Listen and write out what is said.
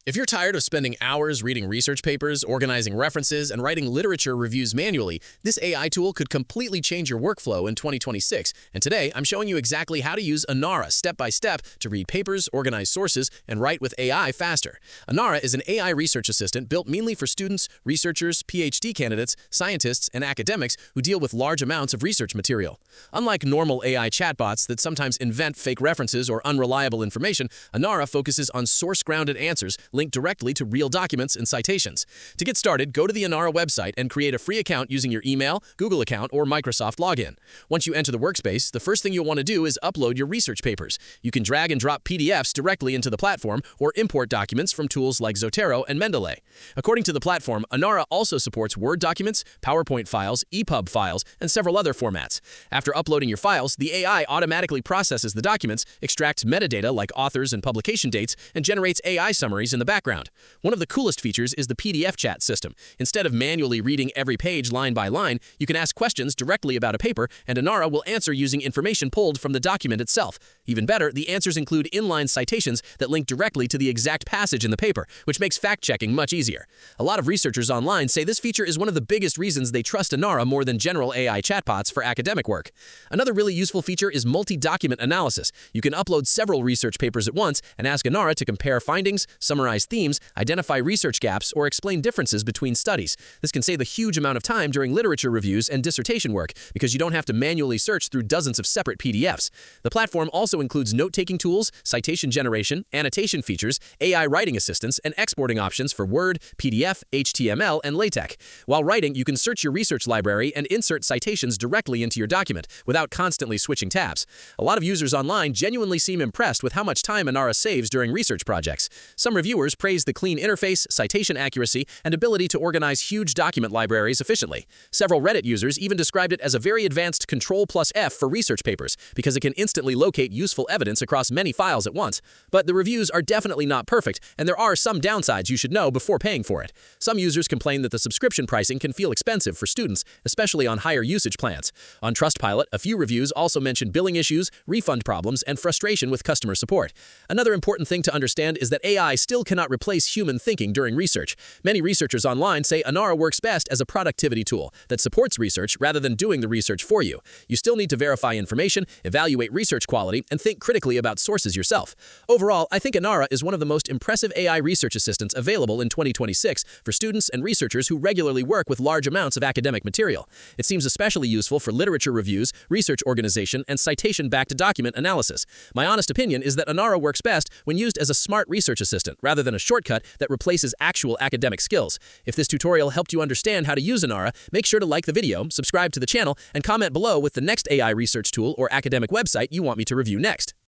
If you're tired of spending hours reading research papers, organizing references, and writing literature reviews manually, this AI tool could completely change your workflow in 2026. And today, I'm showing you exactly how to use Anara step by step to read papers, organize sources, and write with AI faster. Anara is an AI research assistant built mainly for students, researchers, PhD candidates, scientists, and academics who deal with large amounts of research material. Unlike normal AI chatbots that sometimes invent fake references or unreliable information, Anara focuses on source-grounded answers linked directly to real documents and citations. To get started, go to the Anara website and create a free account using your email, Google account, or Microsoft login. Once you enter the workspace, the first thing you'll want to do is upload your research papers. You can drag and drop PDFs directly into the platform or import documents from tools like Zotero and Mendeley. According to the platform, Anara also supports Word documents, PowerPoint files, EPUB files, and several other formats. After uploading your files, the AI automatically processes the documents, extracts metadata like authors and publication dates, and generates AI summaries in the background. One of the coolest features is the PDF chat system. Instead of manually reading every page line by line, you can ask questions directly about a paper, and Anara will answer using information pulled from the document itself. Even better, the answers include inline citations that link directly to the exact passage in the paper, which makes fact-checking much easier. A lot of researchers online say this feature is one of the biggest reasons they trust Anara more than general AI chatbots for academic work. Another really useful feature is multi-document analysis. You can upload several research papers at once and ask Anara to compare findings, summarize themes, identify research gaps, or explain differences between studies. This can save a huge amount of time during literature reviews and dissertation work because you don't have to manually search through dozens of separate PDFs. The platform also includes note-taking tools, citation generation, annotation features, AI writing assistance, and exporting options for Word, PDF, HTML, and LaTeX. While writing, you can search your research library and insert citations directly into your document without constantly switching tabs. A lot of users online genuinely seem impressed with how much time Anara saves during research projects. Some reviewers praise the clean interface, citation accuracy, and ability to organize huge document libraries efficiently. Several Reddit users even described it as a very advanced Ctrl+F for research papers because it can instantly locate useful evidence across many files at once. But the reviews are definitely not perfect, and there are some downsides you should know before paying for it. Some users complain that the subscription pricing can feel expensive for students, especially on higher usage plans. On Trustpilot, a few reviews also mention billing issues, refund problems, and frustration with customer support. Another important thing to understand is that AI still cannot replace human thinking during research. Many researchers online say Anara works best as a productivity tool that supports research rather than doing the research for you. You still need to verify information, evaluate research quality, and think critically about sources yourself. Overall, I think Anara is one of the most impressive AI research assistants available in 2026 for students and researchers who regularly work with large amounts of academic material. It seems especially useful for literature reviews, research organization, and citation-backed document analysis. My honest opinion is that Anara works best when used as a smart research assistant rather than a shortcut that replaces actual academic skills. If this tutorial helped you understand how to use Anara, make sure to like the video, subscribe to the channel, and comment below with the next AI research tool or academic website you want me to review next.